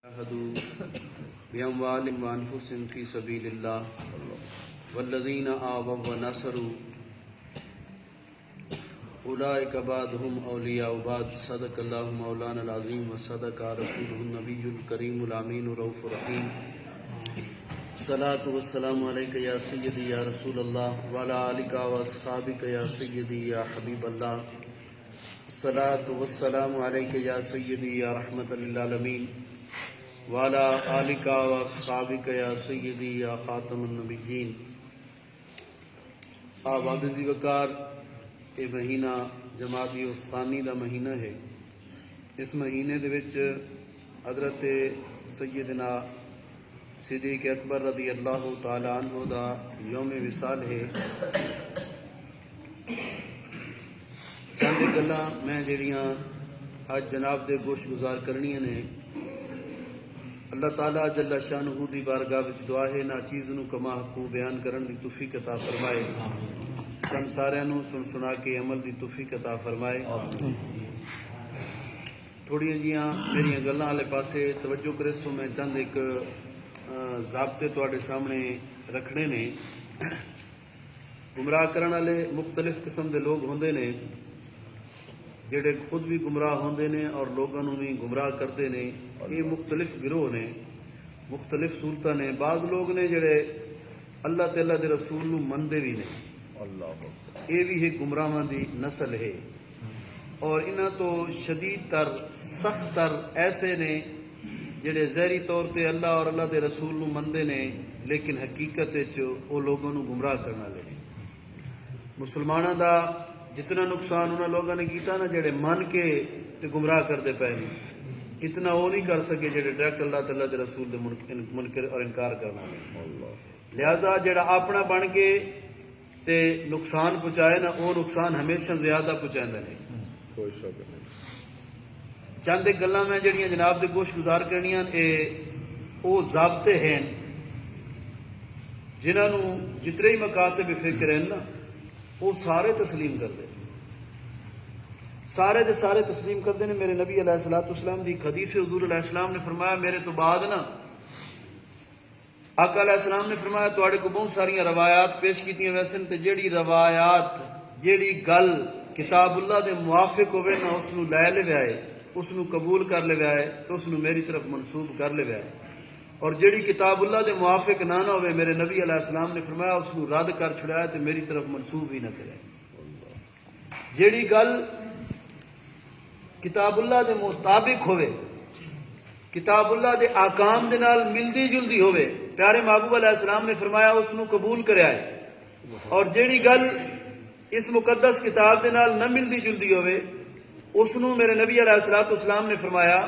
جاهدوا بأموالهم وأنفسهم في سبيل الله والذين آووا ونصروا أولئك بعضهم أولياء بعض صدق الله مولانا العظيم وصدق رسوله النبي الكريم الأمين الرؤوف الرحيم الصلاة والسلام عليك يا سيدي يا رسول الله وعلى آلك وأصحابك يا سيدي يا حبيب الله الصلاة والسلام عليك يا سيدي يا رحمة للعالمين وعلى آلك وأصحابك يا سيدي يا خاتم النبيين. واگزی وقار یہ مہینہ جمادی الثانی دا مہینہ ہے. اس مہینے دے وچ حضرت سیدنا صدیق اکبر رضی اللہ تعالی عنہ دا یوم وصال ہے. چند گلاں میں جڑیاں اج جناب دے گوش گزار کرنیاں نے. اللہ تعالیٰ جل شانہ دی بارگاہ وچ دعا ہے نا چیز نو کما حقو بیان کرن دی توفیق عطا فرمائے. سن سارے نو سن سنا کے عمل دی توفیق عطا فرمائے. تھوڑی جیاں میری گلاں والے پاسے توجہ کرے سو میں چند ایک ضابطے تواڈے سامنے رکھنے نے. گمراہ کرن والے مختلف قسم دے لوگ ہوندے نے جڑے خود بھی گمراہ ہوندے نے اور لوگوں نو بھی گمراہ کرتے نے. یہ مختلف گروہ نے, مختلف صورتاں نے. بعض لوگ نے جڑے اللہ تعالیٰ دے رسول نو مندے بھی نے. یہ بھی ایک گمراہاں دی نسل ہے. اور انہاں تو شدید تر سخت تر ایسے نے جڑے ظاہری طور پہ اللہ اور اللہ دے رسول نو مندے نے لیکن حقیقت وچ او لوگوں نو گمراہ کرنے والے نے. مسلماناں دا جتنا نقصان انہاں لوگوں نے کیتا نا جڑے من کے تے گمراہ کرتے پے نے, اتنا وہ نہیں کر سکے جڑے ڈائریکٹ اللہ تعالیٰ دے رسول دے منکر اور انکار کرنا ہے. لہذا جڑا اپنا بن کے تے نقصان پہنچائے نا وہ نقصان ہمیشہ زیادہ پہنچائے نے. چند ایک گلاں میں جڑیاں جناب دے گوش گزار کرنیاں اے او ضابطے ہیں جنہاں نو جتنے ہی مکاتب فکر ہیں نا وہ سارے تسلیم کرتے, سارے دے سارے تسلیم کرتے ہیں. میرے نبی علیہ الصلوۃ والسلام دی حدیث حضور علیہ السلام نے فرمایا میرے تو بعد نا آقا علیہ السلام نے فرمایا تواڈے کو بہت ساری روایات پیش کیتیاں ویسے تے جیڑی روایات جیڑی گل کتاب اللہ دے موافق ہوئے نا اس نو لے لے آئے, اس نو قبول کر لے آئے تو اس نو میری طرف منسوب کر لے آئے. اور جیڑی کتاب اللہ دے موافق نہ ہوئے میرے نبی علیہ السلام نے فرمایا اس نو رد کر چھڑایا تے میری طرف منسوب ہی نہ کرے. جیڑی گل کتاب اللہ دے مطابق ہوئے, کتاب اللہ دے احکام دے نال ملدی جلدی ہوئے, پیارے محبوب علیہ السلام نے فرمایا اس نو قبول کرے آئے. اور جیڑی گل اس مقدس کتاب دے نال نہ ملدی جلدی ہوئے اس نو میرے نبی علیہ السلام نے فرمایا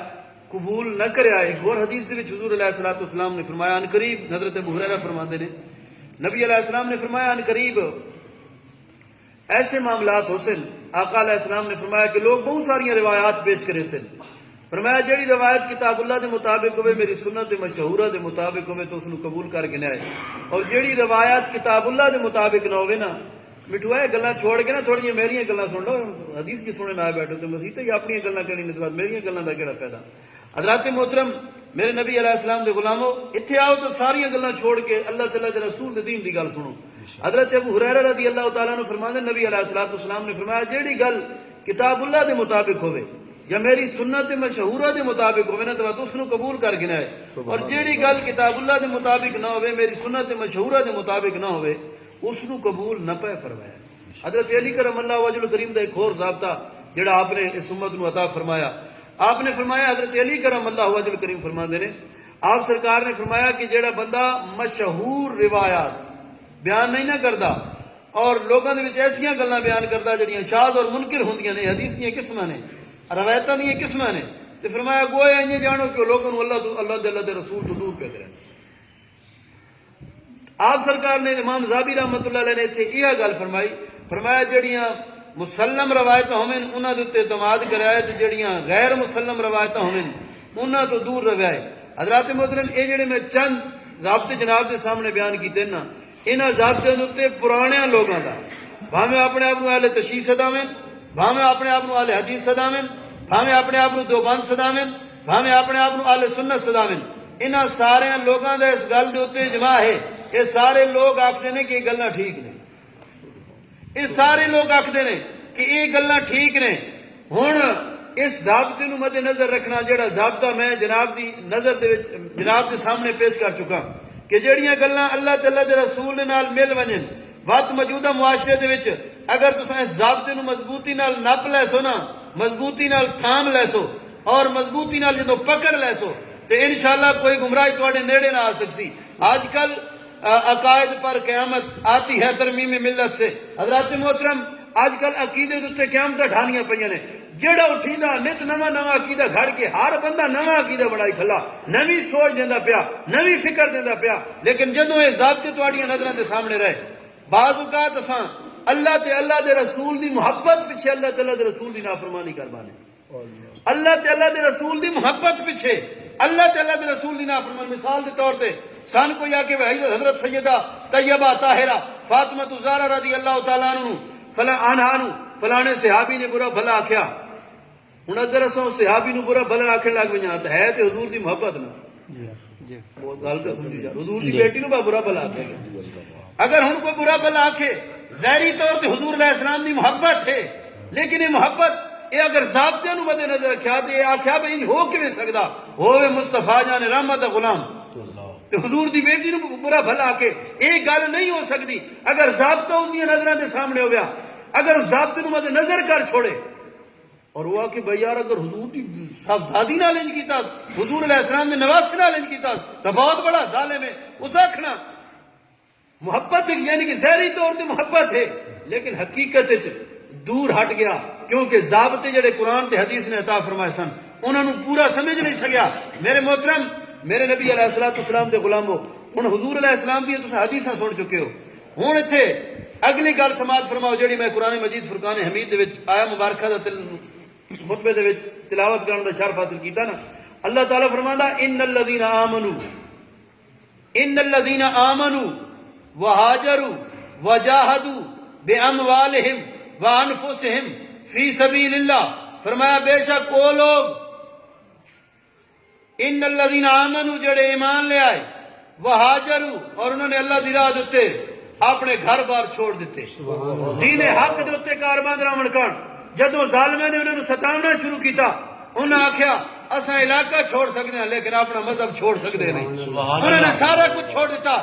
قبول نہ کرے آئے. ایک اور حدیث دے وچ حضور علیہ السلام نے فرمایا ان قریب حضرت ابو ہریرہ فرماندے نے نبی علیہ السلام نے فرمایا ان قریب ایسے معاملات ہو سن. آقا علیہ السلام نے فرمایا کہ لوگ بہت ساری روایات پیش کرے سن. فرمایا جیڑی روایت کتاب اللہ دے مطابق ہوئے میری سنت مشہورہ دے مطابق ہوئے تو اس نو قبول کر کے لائے. اور جیڑی روایت کتاب اللہ دے مطابق نہ ہوئے نا مٹھو ہے گلاں چھوڑ کے نا تھوڑی میری گلاں سن لو. حدیث کی سننے نہ بیٹھو تو مسیح تے اپنی گلاں کرنی نے بعد میری گلاں دا کیڑا فائدہ. حضرات محترم میرے نبی علیہ السلام دے غلاموں اتھے آؤ تو ساری گلاں چھوڑ کے اللہ تعالیٰ دے رسول دے دین دی گل سنو. حضرت ابو ہریرہ رضی اللہ تعالیٰ عنہ فرماندے نبی علیہ السلام نے فرمایا جیڑی گل کتاب اللہ دے مطابق ہوئے یا میری سنت مشہورہ دے مطابق ہوئے نا تو اس نو قبول کر کے نہ. اور جیڑی گل کتاب اللہ دے مطابق نہ ہوئے میری سنت مشہورہ دے مطابق نہ ہوئے اس نو قبول نہ پے فرمایا. حضرت علی کرم اللہ وجہ کریم دا ایک اور ضابطہ جڑا آپ نے اس امت نو عطا فرمایا. آپ نے فرمایا حضرت علی کرم اللہ وجہ کریم فرماندے نے آپ سرکار نے فرمایا کہ جڑا بندہ مشہور روایات بیان نہیں نہ کردا اور لوگوں دے وچ ایسیاں گلاں بیان کردا جڑیاں شاذ اور منکر ہوندیاں نے, حدیث دیاں قسماں نے, روایتاں دیاں قسماں نے, تے فرمایا گویا انہیں جانو کہ لوگوں نو اللہ دے رسول تو دور پہ کرے. آپ سرکار نے امام زابی رحمۃ اللہ علیہ نے اتنے یہ گل فرمائی. فرمایا جڑیاں مسلم روایتاں ہوئیں انہاں دے تے اعتماد کرائے تے جڑیاں غیر مسلم روایتاں ہوئیں انہاں تو دور رہے. حضرات محترم یہ جڑے میں چند ضابطے جناب دے سامنے بیان کیتے نا انہاں ضابطے دے پرانے لوگاں دا بھاویں اپنے آپ اہل تشیع سداویں, بھاویں اپنے آپ اہل حدیث سداویں, بھاویں اپنے آپ دیوبند سداویں, بھاویں اپنے آپ کو اہل سنت سداویں، انہاں سارے لوگاں دا اس گل دے اوتے اجماع ہے، یہ سارے لوگ آکھدے نے کہ یہ گلاں ٹھیک نے، یہ سارے لوگ آکھدے نے کہ یہ گلاں ٹھیک نے۔ ہن اس ضابطے نو مد نظر رکھنا، جڑا ضابطہ میں جناب دی نظر دے وچ جناب دے سامنے پیش کر چکا کہ جڑیاں گلاں اللہ تعالیٰ دے رسول دے نال مل ونجن، وقت موجودہ معاشرے دے وچ اگر تساں اس ضابطے نو مضبوطی نال نپ لے سو نا، مضبوطی نال تھام لے سو اور مضبوطی نال جدوں پکڑ لے سو تو انشاءاللہ کوئی گمراہی تواڈے نیڑے نہ آ سکتی۔ آج کل عقائد پر قیامت آتی ہے ترمیم ملت سے۔ حضرات محترم، آج کل عقیدے دے قیامت ڈھانیاں پہ نے، جیڑا اٹھیندا نت نواں نواں عقیدہ گھڑ کے ہر بندہ نواں عقیدہ بڑائی کھلا، نویں سوچ دیندا پیا، نویں فکر دیندا پیا، لیکن جدوں یہ ضابطے تواڈیاں نظراں دے سامنے رہے، بعض اوقات اساں اللہ تے اللہ دے رسول دی محبت پیچھے اللہ تعالیٰ دے رسول دی نافرمانی کر بانے، اللہ تے اللہ دے رسول دی محبت پیچھے اللہ تے اللہ دے رسول دی نافرمانی۔ مثال دے طور تے سان کوئی آ کے حضرت سیدہ طیبہ طاہرہ فاطمہ الزہرا رضی اللہ تعالیٰ عنہ فلاں عنہا نو فلانے صحابی نے برا بھلا آکھیا، ہن اگر اساں صحابی نو برا بھلا آکھن لگ ویاں تے ہے تے حضور دی محبت نا، وہ گل تے سمجھی جا، حضور دی بیٹی نو برا بھلا آکھے گا، اگر ہن کوئی برا بھلا آکھے ظاہری طور تے حضور علیہ السلام دی محبت ہے، لیکن یہ محبت یہ اگر ضابطے نو مد نظر رکھیا تے یہ آکھیا بھئی ہو کیویں سکدا ہووے مصطفیٰ جان رحمت دا غلام تے حضور دی بیٹی نو برا بھلا آکے، یہ گل نہیں ہو سکتی۔ اگر ضابطہ اس دی نظراں دے سامنے ہویا، اگر اس ضابطے نو مد نظر کر چھوڑے اور وہ کہ بھئی یار اگر حضور دی صاحبزادی نال انج کیتا، حضور علیہ السلام نے نواسے نال انج کیتا تو بہت بڑا ظالم ہے، اس آکھنا محبت یعنی کہ ظاہری طور تے محبت ہے لیکن حقیقت وچ دور ہٹ گیا، کیونکہ ضابطے جڑے قرآن تے حدیث نے عطا فرمائے سن انہاں نو پورا سمجھ نہیں سکیا۔ میرے محترم، میرے نبی علیہ السلام دے غلامو، ہن حضور علیہ السلام دی تساں حدیثاں سن چکے ہو، ہن ایتھے اگلی گل سماعت فرماؤ جڑی میں قرآن مجید فرقان حمید دے وچ آیا مبارکہ دا خطبے دے وچ تلاوت کرن دا شرف حاصل کیتا نا۔ اللہ تعالیٰ فرماندا ان الذین آمنوا وہاجروا وجاہدوا باموالہم وانفسہم فی سبیل اللہ، فرمایا بے شک وہ لوگ ان الذین آمنوا جڑے ایمان لے آئے، وہاجروا اور انہوں نے اللہ دی راہ دے اپنے گھر بار چھوڑ دیتے، دین حق دے اوتے کارواں درامن کرن، جدوں ظالماں نے انہوں نے ستاونا شروع کیتا، انہاں آکھیا اساں علاقہ چھوڑ سکتے ہیں لیکن اپنا مذہب چھوڑ سکتے نہیں، انہوں نے سارا کچھ چھوڑ دیتا۔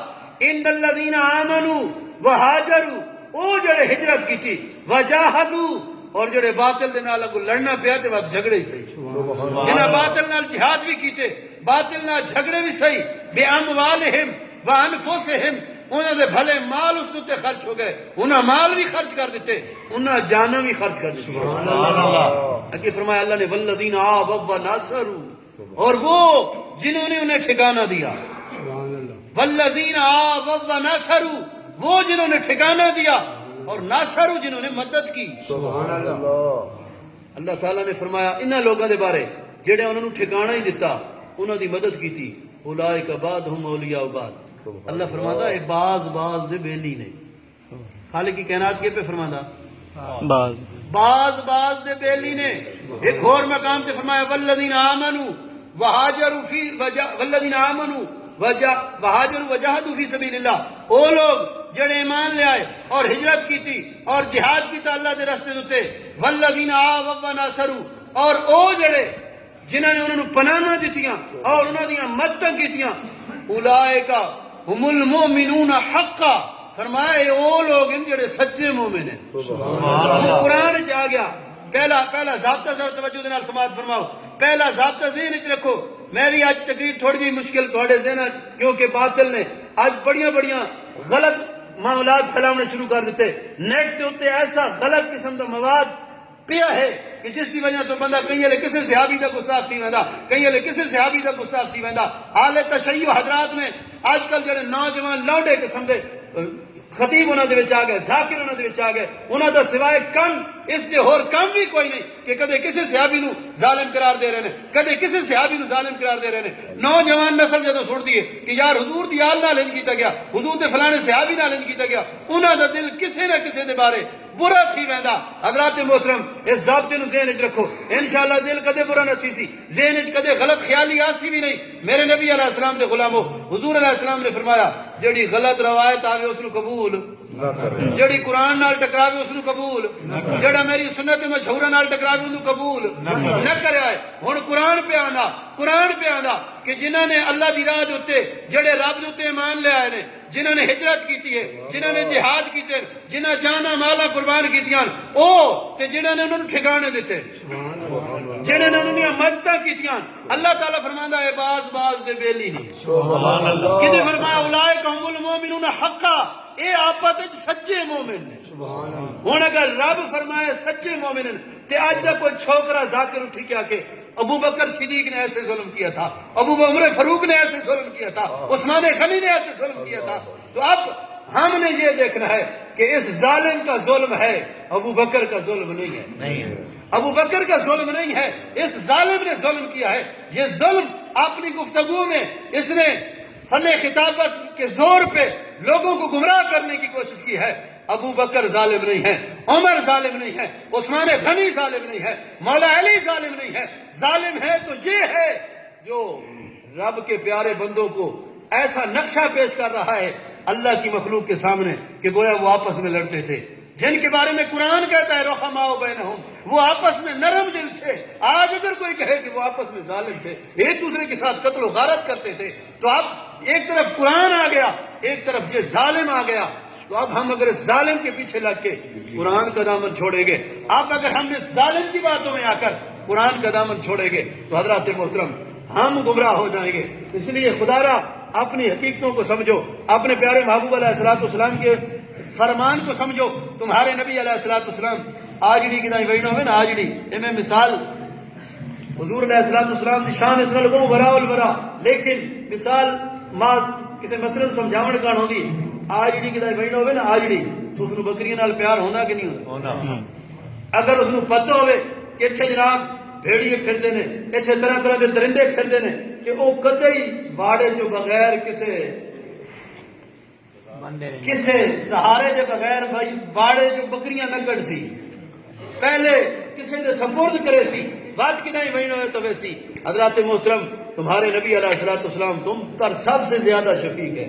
ان الذین آمنوا وہاجروا، او جڑے ہجرت کیتی، وجاہدوا اور جڑے باطل دے نال اگوں لڑنا پیا تے وقت جھگڑے ہی صحیح، انہاں باطل نال جہاد بھی کیتے، باطل نال جھگڑے بھی صحیح، باموالہم وانفسہم، انہاں دے بھلے مال اس تے خرچ ہو گئے، انہاں مال بھی خرچ کر دیتے، انہاں جاناں بھی خرچ کر دیتے۔ اگے فرمایا اللہ نے والذین آووا ونصروا، اور وہ جنہوں نے انہیں ٹھکانہ دیا، والذین آووا ونصروا، وہ جنہوں نے ٹھکانہ دیا اور ناصروا جنہوں نے مدد کی۔ سبحان اللہ۔ اللہ تعالیٰ نے فرمایا انہاں لوگاں دے بارے جڑے انہوں نے ٹھکانہ ہی دیتا، انہاں دی مدد کیتی، اولئک بعضهم اولیاء بعض، اللہ فرماتا ہے بعض دے بیلی نے، خالق کی کائنات کے پہ فرماتا بعض دے بیلی نے۔ ایک اور مقام پہ فرمایا والذین آمنوا وہاجروا فی والذین آمنوا وہاجروا وجاہدوا فی سبیل اللہ، او لوگ جڑے ایمان لے آئے اور ہجرت کی تھی اور جہاد کیتا اللہ دے راستے تے، والذین آووا ونصروا، اور او جڑے جنہاں نے انہوں نے پناہ دتیاں اور انہاں دیاں مدداں کیتیاں، اولئک ہم المؤمنون حقا، فرمایا یہ وہ لوگ ہیں جڑے سچے مومن ہیں۔ قرآن چ آ گیا پہلا ضابطہ، ذرا توجہ دے نال سماعت فرماؤ، پہلا ضابطہ ذہن وچ رکھو۔ میری آج تقریر تھوڑی جی مشکل تھوڑے ذہن کیونکہ باطل نے آج بڑیاں غلط معاملات پھیلانے شروع کر دیتے، نیٹ کے اوتے ایسا غلط قسم کا مواد پیا ہے کہ جس کی وجہ تو بندہ کہیں لے کسی صحابی دا گستاخ تھی ویندا، کہیں لے کسی صحابی دا گستاخ تھی ویندا۔ حال تشیع حضرات نے آج کل جڑے نوجوان لوڈے قسم دے خطیب انہاں دے وچ آ گئے، ذاکر انہاں دے وچ آ گئے، انہاں دا سوائے کن اس دے ہور کام بھی کوئی نہیں کہ کدے کسی صحابی نو ظالم قرار دے رہے ہیں، کدے کسی صحابی نو ظالم قرار دے رہے ہیں۔ نوجوان نسل جدو سن دیے کہ یار حضور دی آل نال انج کیتا گیا، حضور دے فلانے صحابی نال انج کیتا گیا، انہاں دا دل کسے نہ کسے دے بارے برا تھی ویندا۔ حضرات محترم اس ضابطے نو ذہن وچ رکھو، انشاءاللہ دل کدے برا نہ تھی سی، ذہن وچ کدے غلط خیالی آسی بھی نہیں۔ میرے نبی علیہ السلام دے غلامو، حضور علیہ السلام نے فرمایا جڑی غلط روایت آوے اس نو قبول، جڑی قرآن نال ٹکراوے اس نو قبول، جڑا میری سنت مشہورہ نال ٹکراوے اس نو قبول نہ کرے۔ ہن قرآن پہ آندا کہ جنہاں نے اللہ دی راہ دے جڑے رب دے ایمان لے آئے نے، جنہاں نے ہجرت کیتی ہے، جنہاں نے جہاد کیتے، جنہاں جانا مالا قربان کیتیاں، او تے جنہاں نے انہاں نوں ٹھکانے دتے، جنہاں نے انہاں دی مدداں کیتیاں، اللہ تعالیٰ فرماندا ہے باز دے بیلی نہیں۔ سبحان اللہ۔ کدے فرمایا اولئک هم المؤمنون حقا، اے آپت وچ سچے مومن نے۔ ہن اگر رب فرمائے سچے مومن تے اج دا کوئی چھوکرا ذاکر اٹھی کے کہ ابو بکر صدیق نے ایسے ظلم کیا تھا، ابو عمر فاروق نے ایسے ظلم کیا تھا، عثمان غنی نے ایسے ظلم کیا تھا، تو اب ہم نے یہ دیکھنا ہے کہ اس ظالم کا ظلم ہے، ابو بکر کا ظلم نہیں ہے، ابو بکر کا ظلم نہیں ہے، اس ظالم نے ظلم کیا ہے۔ یہ ظلم اپنی گفتگو میں اس نے فن خطابت کے زور پہ لوگوں کو گمراہ کرنے کی کوشش کی ہے۔ ابو بکر ظالم نہیں ہے، عمر ظالم نہیں ہے، عثمان غنی ظالم نہیں ہے، مولا علی ظالم نہیں ہے۔ ظالم ہے تو یہ ہے جو رب کے پیارے بندوں کو ایسا نقشہ پیش کر رہا ہے اللہ کی مخلوق کے سامنے کہ گویا وہ آپس میں لڑتے تھے، جن کے بارے میں قرآن کہتا ہے رحماء بینہم، وہ آپس میں نرم دل تھے۔ آج اگر کوئی کہے کہ وہ آپس میں ظالم تھے، ایک دوسرے کے ساتھ قتل و غارت کرتے تھے، تو اب ایک طرف قرآن آ گیا، ایک طرف یہ ظالم آ گیا، تو اب ہم اگر اس ظالم کے پیچھے لگ کے قرآن کا دامن چھوڑیں گے، اب اگر ہم اس ظالم کی باتوں میں آ کر قرآن کا دامن چھوڑیں گے تو حضرات محترم ہم گمراہ ہو جائیں گے۔ اس لیے خدا را اپنی حقیقتوں کو سمجھو، اپنے پیارے محبوب علیہ السلام کے فرمان کو سمجھو۔ تمہارے نبی علیہ السلام آجڑی کی دائیں ویڑوں میں نا آجڑی میں مثال حضور علیہ السلام کی شان اس نال کو ورا الورا، لیکن مثال ماز کسی مسئلے کو سمجھاون کان ہوندی آجڑی کی دائیں ویڑوں میں نا آجڑی تو اس نو بکریاں نال پیار ہونا کہ نہیں ہونا؟ اگر اس نو پتہ ہوئے کہ اتھے جناب بھیڑیے پھردے نے، اتھے طرح طرح دے درندے پھردے نے، کہ او کدے ہی باڑے جو بغیر کسے سہارے دے بغیر بھائی باڑے جو بکریاں نگڑ سی، پہلے کسے دے سپرد کرے سی، بات کی نہیں وہی نہ تو ویسی۔ حضرات محترم تمہارے نبی علیہ السلام تم پر سب سے زیادہ شفیق ہے،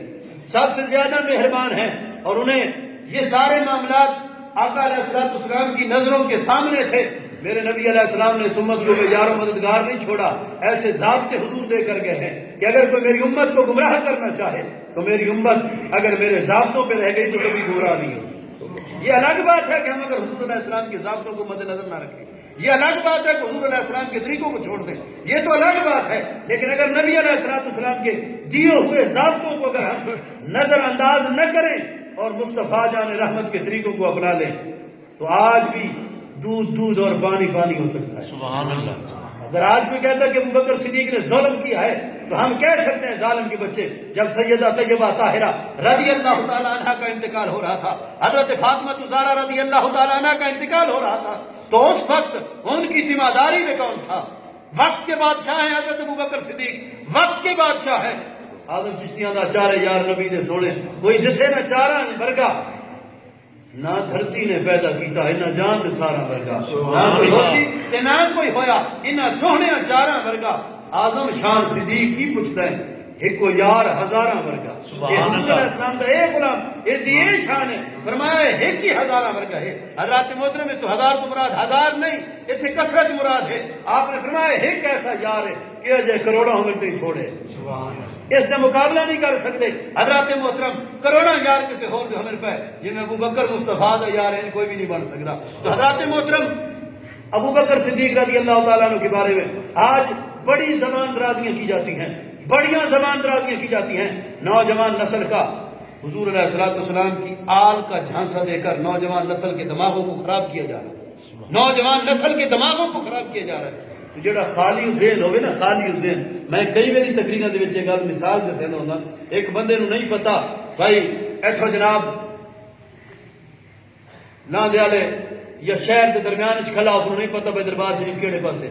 سب سے زیادہ مہربان ہیں، اور انہیں یہ سارے معاملات آقا علیہ السلام کی نظروں کے سامنے تھے۔ میرے نبی علیہ السلام نے اس امت کو یار و مددگار نہیں چھوڑا، ایسے ضابطے حضور دے کر گئے ہیں کہ اگر کوئی میری امت کو گمراہ کرنا چاہے تو میری امت اگر میرے ضابطوں پہ رہ گئی تو کبھی گمراہ نہیں ہو۔ یہ الگ بات ہے کہ ہم اگر حضور علیہ السلام کے ضابطوں کو مد نظر نہ رکھیں، یہ الگ بات ہے کہ حضور علیہ السلام کے طریقوں کو چھوڑ دیں، یہ تو الگ بات ہے، لیکن اگر نبی علیہ السلام کے دیے ہوئے ضابطوں کو اگر ہم نظر انداز نہ کریں اور مصطفیٰ جان رحمت کے طریقوں کو اپنا لیں تو آج بھی دودھ اور پانی ہو سکتا ہے۔ سبحان اللہ۔ اگر آج کوئی کہتا ہے کہ ابو بکر صدیق نے ظلم کیا ہے تو ہم کہہ سکتے ہیں ظالم کے بچے۔ جب سیدہ طیبہ طاہرہ رضی اللہ تعالیٰ عنہ کا انتقال ہو رہا تھا، حضرت فاطمہ زہرا رضی اللہ تعالیٰ عنہ کا انتقال ہو رہا تھا، تو اس وقت ان کی ذمہ داری میں کون تھا؟ وقت کے بادشاہ ہیں حضرت ابو بکر صدیق، وقت کے بادشاہ ہیں۔ آدم چشتیاں دا چارے یار نبی دے سونے، کوئی دسے نہ چارہ برگا، نہ دھرتی نے پیدا کیتا ہے نہ جان نے سارا ورگا، نہ کوئی ہوسی تے نہ کوئی ہویا انہاں سوہنے چاراں ورگا۔ اعظم شان صدیق کی پوچھتا ہے ایک کو یار ہزاراں ورگا۔ یہ حضور علیہ السلام دا اے غلام اے دی شان ہے، فرمایا ایک ہی ہزاراں ورگا ہے۔ حضرات محترم میں تو ہزار تو مراد ہزار نہیں، ایتھے کثرت مراد ہے۔ آپ نے فرمایا ایک ایسا یار ہے کہ اجے کروڑوں ہوئے تو ہی تھوڑے، اس نے مقابلہ نہیں کر سکتے۔ حضرات محترم کروڑا یار کسی اور بھی ہمیں پہ جن ابو بکر مصطفیٰ دا یار ہے کوئی بھی نہیں بن سکتا۔ تو حضرات محترم ابو بکر صدیق رضی اللہ تعالیٰ عنہ کے بارے میں آج بڑی زبان درازیاں کی جاتی ہیں، بڑیاں زبان درازیاں کی جاتی ہیں۔ نوجوان نسل کا حضور علیہ السلام کی آل کا جھانسا دے کر نوجوان نسل کے دماغوں کو خراب کیا جا رہا ہے، نوجوان نسل کے دماغوں کو خراب کیا جا رہا ہے۔ جڑا خالی ذہن ہوئے نا، خالی ذہن، میں کئی میری تقریراں دے وچ یہ گل مثال دے سیندا ہوندا، ایک بندے نو نہیں پتا بھائی ایتھوں جناب لاندے والے یا شہر کے درمیان کھلا اس نہیں پتہ بھائی دربار شریف کہڑے پاسے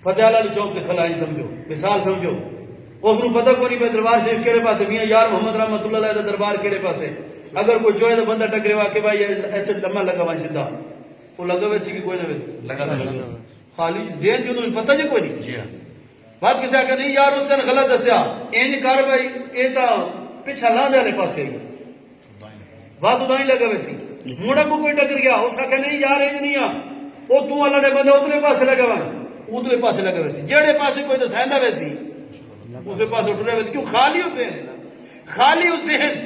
فتح علی چوک تے کھلا ہی سمجھو مثال سمجھو اس کو پتہ کوئی نہیں بھائی دربار شریف کہڑے پاسے میاں یار محمد رحمت اللہ علیہ دا دربار کہڑے پاسے اگر کوئی جو ہے تو بندہ ٹکرے وا کہ بھائی ایسے لمحہ لگا ہوا سیدھا وہ لگا ویسی کہ کوئی نہ ویسے لگا خالی ذہن جو انہوں پتہ جی کوئی نہیں بات کسی آگے نہیں یار اس دن غلط دسیا اینج کر بھائی یہ تو پچھا لاں دے والے پاسے آئی بات ادائیں لگا ویسی موڑا کو کوئی ٹکر گیا اس کا کہ نہیں یار اینج نہیں آ وہ تو اللہ نے بندہ اتنے پاسے لگا ہوا اتنے پاسے لگا ویسی جڑے پاسے کوئی تو سہندا ویسی اسے پاس اٹھ رہے ویسے کیوں خالی ہوتے ہیں خالی اس ذہن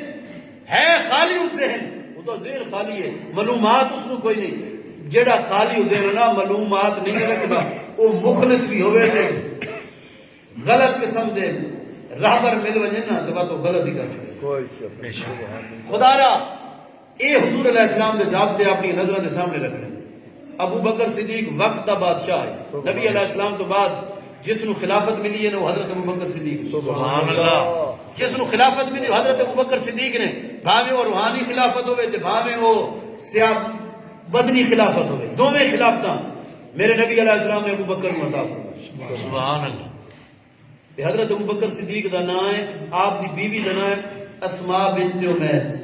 ہے خالی اس ذہن وہ تو ذہن خالی ہے معلومات اس کو کوئی نہیں جڑا خالی ذہن نا معلومات نہیں رکھتا وہ مخلص بھی ہوئے تھے غلط قسم دے راہبر مل وجے نا تو غلط ہی کر چھوڑے خدا را اے حضور علیہ السلام دے ضابطے اپنی نظروں کے سامنے رکھنے ابو بکر صدیق وقت دا بادشاہ ہے نبی علیہ السلام تو بعد جس نو خلافت ملی ہے وہ حضرت ابو بکر صدیق سبحان اللہ جس نو خلافت ملی حضرت ابو بکر صدیق نے بھاویں وہ روحانی خلافت ہوئے تے بھاویں وہ سیاہ بدنی خلافت ہوئے دوویں خلافتاں میرے نبی علیہ السلام نے ابو بکر کو عطا فرمایا سبحان اللہ تے حضرت ابو بکر صدیق دا نام ہے آپ دی بیوی دا نام ہے اسماء بنت امیس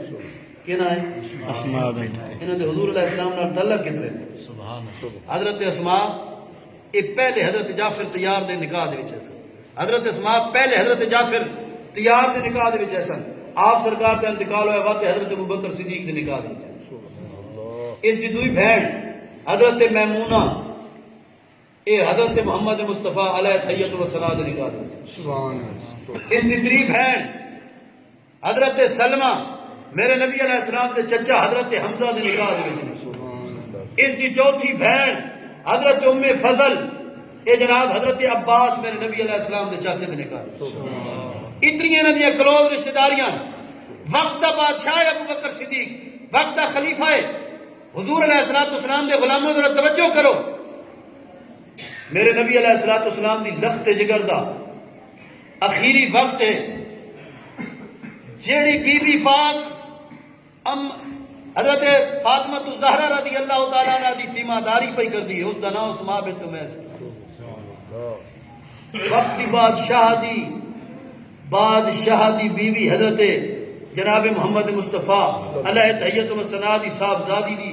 کیا نام ہے اسماء بنت انہاں دے حضور علیہ السلام نال تعلق کتنے سبحان اللہ حضرت اسماء یہ پہلے حضرت جعفر تیار دے نکاح دے وچ سن حضرت اسماء پہلے حضرت جعفر تیار دے نکاح دے وچ سن آپ سرکار دا انتقال ہویا وقت حضرت ابو بکر صدیق دے نکاح دے وچ اس دی دوئی بہن حضرت میمونہ اے حضرت محمد مصطفیٰ علیہ تحیت و ثنا دے نکاح دے وچ اس دی تری بہن حضرت سلمہ میرے نبی علیہ السلام دے چچا حضرت حمزہ دے نکاح دے وچ اس دی چوتھی بہن حضرت ام فضل اے جناب حضرت عباس میرے نبی علیہ السلام دے چاچے دے نکاح اتنی انہاں دی کلوز رشتہ داریاں وقت دا بادشاہ ابو بکر صدیق وقت دا خلیفہ ہے حضور علیہ السلام دے غلاموں ذرا توجہ کرو میرے نبی علیہ السلام دی لخت جگر دا اخیری وقت ہے جیڑی بی بی پاک حضرت فاطمہ الزہرا رضی اللہ تعالیٰ عنہ دی تیمارداری پہ کر دی اس کا نام اسماء بنت امیس وقت بادشاہ دی بیوی حضرت جناب محمد مصطفیٰ علیہ تحیت و ثنا دی صاحبزادی دی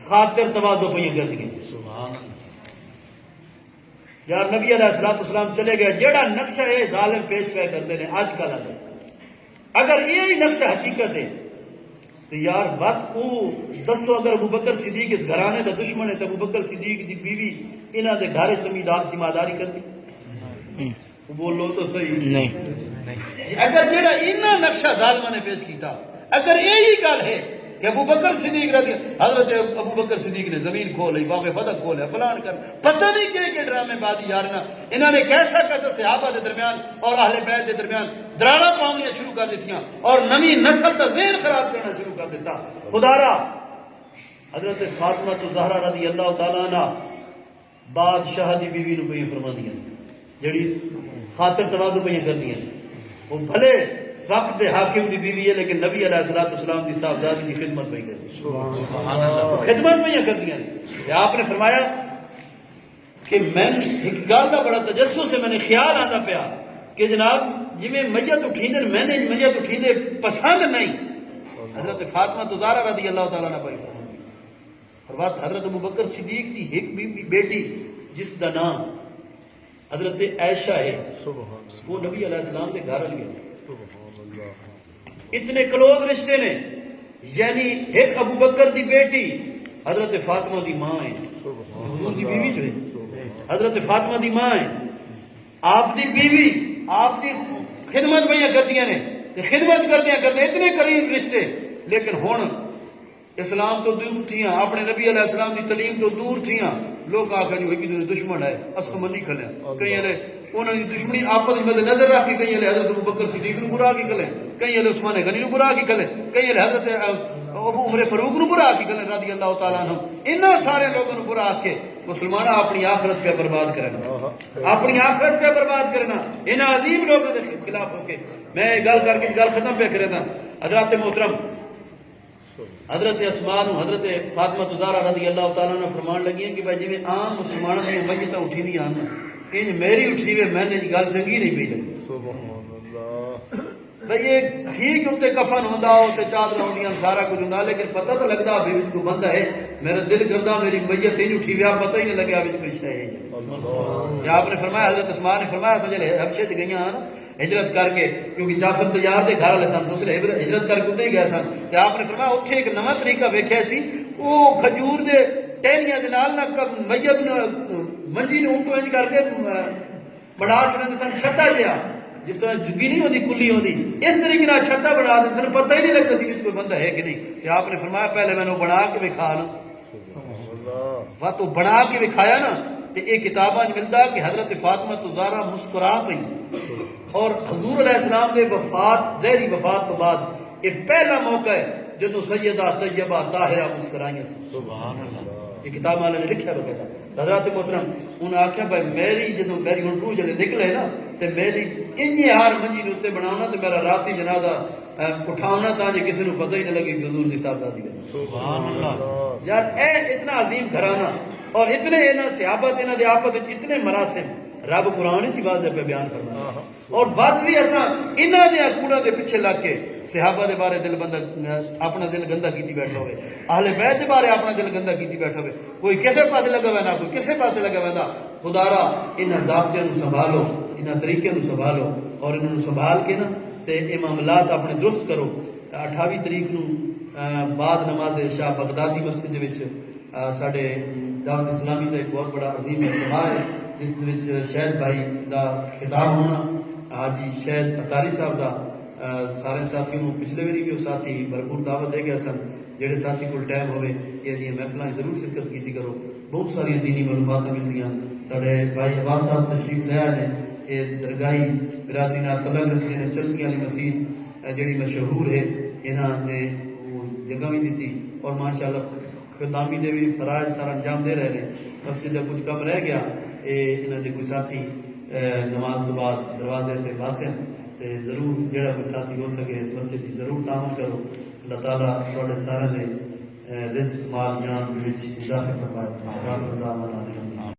خاطر تواضع پہ کر دی یار نبی علیہ السلام چلے گئے جیڑا نقشہ ہے ظالم پیش پہ کرتے ہیں آج کل اگر یہی نقشہ حقیقت ہے تو یار بات کو دسو اگر ابو بکر صدیق اس گھرانے دا دشمن ہے تو ابو بکر صدیق دی بیوی انہاں دے گھر تیمارداری کر دی بولو تو صحیح نہیں اگر جیڑا انہاں نقشہ ظالمہ نے پیش کیتا اگر یہی گل ہے کہ ابو بکر صدیق رضی حضرت ابو بکر صدیق نے زمین کھول لی باغ فتح کھول ہے فلان کر پتہ نہیں کہ ڈرامے بازی یارنا انہوں نے کیسا کیسا صحابہ دے درمیان اور اہل بیت دے درمیان دراڑا پاؤنیاں شروع کر دیتیاں اور نویں نسل کا ذہن خراب کرنا شروع کر دیتا خدا را حضرت فاطمہ الزہرا رضی اللہ تعالیٰ عنہ بادشاہ دی بیوی نو پہ فرما دیا جڑی خاطر تواضع پہ کر دیا وہ بھلے وقت حاکم دی بیوی ہے لیکن نبی علیہ السلام دی صاحبزادی دی خدمت پہ کر دی خدمت پہ کر دیا آپ نے فرمایا کہ میں ایک گل دا بڑا تجسس سے میں نے خیال آتا پیا کہ جناب جی میں میت اٹھیندے میں نے میت اٹھیندے پسند نہیں حضرت فاطمہ الزہرا رضی اللہ تعالیٰ عنہ پہ فرمایا حضرت ابو بکر صدیق دی ایک بیٹی جس دا نام حضرت عائشہ ہے وہ نبی علیہ السلام دے گھر والی ہے اتنے کلوز رشتے نے یعنی ایک ابو بکر دی بیٹی حضرت فاطمہ دی ماں ہے حضور دی بیوی جو ہے حضرت فاطمہ دی ماں ہے آپ دی بیوی آپ دی خدمت بھیا کردیاں نے خدمت کردیاں کرتے اتنے قریب رشتے لیکن ہن اسلام تو دور تھیاں اپنے نبی علیہ السلام دی تعلیم تو دور تھیاں لوگ آکھا جو ایک دوسرے دشمن ہے اس منی کھلے کئی نے انہوں نے دشمنی آپس میں نظر رکھ کے کئی حضرت ابو بکر صدیق نو برا کی کھلے کئی عثمان غنی نو برا کی کھلے کئی حضرت ابو عمر فاروق نو برا کی کھلے رضی اللہ تعالیٰ عنہ انہاں سارے لوگوں نو برا کے مسلمان اپنی آخرت پہ برباد کرنا اپنی آخرت پہ برباد کرنا انہاں عظیم لوگوں کے خلاف ہو کے میں گل کر کے گل ختم پہ کرنا حضرات محترم حضرت اسماء حضرت فاطمہ زہرا رضی اللہ تعالیٰ نے فرمان لگی ہیں کہ بھائی جی عام مسلمانوں کی میتیں اٹھی نہیں آنا انج میری اٹھی ہوئے میں نے گل چنگی نہیں پی لگی بھائی یہ ٹھیک اتنے کفن ہوں اتنے چادر ہوندیاں سارا کچھ ہوں لیکن پتہ تو لگتا بھی کوئی بندہ ہے میرا دل کرتا میری میت انج اٹھی ہوئی پتہ ہی نہیں لگیا کچھ ہے آپ نے فرمایا حضرت اسماء نے فرمایا سجلے حبشے چ گئی ہجرت کر کے کیونکہ جعفر طیار دے گھر والے سن دوسرے ہجرت کر کے اتنے ہی گئے سن تو آپ نے فرمایا اتنے ایک نواں طریقہ ویکھیا سی وہ کھجور دے ٹہنیاں دے نال نہ میت منجی نے ان کو انج کر کے بڑا چھڑے سن چھتا جیا جس طرح جگی نہیں ہوتی کلی ہوتی اس طریقے سے چھتا بنا دیتے سن پتہ ہی نہیں لگتا سی کہ کوئی بندہ ہے کہ نہیں کہ آپ نے فرمایا پہلے میں نے بنا کے وکھا نا تو بنا کے وکھایا نا تو یہ کتاباں ملتا کہ حضرت فاطمہ زہرا مسکرا پئی اور حضور علیہ السلام نے وفات زہری وفات تو بعد یہ پہلا موقع ہے جدو سیدہ طیبہ طاہرہ مسکرائیاں سبحان اللہ یہ کتاب والے نے لکھا بغیر حضرات محترم انہوں نے آخیا بھائی میری جدو میری ہوں روح جلے نکلے نا تو میری انجی ہار منجی نے اتنے بنانا تو میرا راتی جنازہ اٹھاؤنا تاکہ کسی نے پتہ ہی نہ لگے کہ حضور کی صاحبزادی ہے سبحان اللہ یار اے اتنا عظیم گھرانہ اور اتنے انہاں صحابت انہاں دی آپت اتنے مراسم رب قرآن کی واضح پہ بیان فرمایا اور بات بھی ایسا انہاں نے کوڑا دے پیچھے لگ کے صحابہ دے بارے دل بندہ اپنا دل گندا کیتی بیٹھا ہوئے اہل بیت دے بارے اپنا دل گندا کیتی بیٹھا ہوئے کوئی کسے پاسے لگا ہوا نہ کوئی کسے پاسے لگا ہوا خدا را انہاں ضابطے نو سنبھالو انہاں طریقے نو سنبھالو اور انہاں نو سنبھال کے نا تے یہ معاملات اپنے درست کرو 28 تاریخ نو بعد نماز عشاء بغدادی مسجد دے وچ ساڈے دعوت اسلامی کا ایک بہت بڑا عظیم اجتماع ہے جس شہد بھائی دا خطاب ہونا حاجی شہد اتاری صاحب دا سارے ساتھیوں کو پچھلے ویری بھی وہ ساتھی بھرپور دعوت دے گئے سن جہے ساتھی کو ٹائم ہوئے یہ محفلیں ضرور شرکت کی کرو بہت ساری دینی معلومات ملدیاں سارے بھائی عباس صاحب تشریف لے آئے ہیں یہ درگاہی برادری نال تعلق رکھتے ہیں چلتی والی مسجد جڑی مشہور ہے انہاں نے جگہ بھی دیتی اور ماشاء اللہ خدامی دے بھی فرائض سارا انجام دے رہے ہیں مسجد کا کچھ کم رہ گیا انہاں دے کوئی ساتھی نماز تو بعد دروازے تے واسن تے ضرور جڑا کوئی ساتھی ہو سکے اس مسجد کی ضرور تعاون کرو اللہ تعالیٰ تھوڑے سارے رزق مال جان وچ اضافہ فرمائے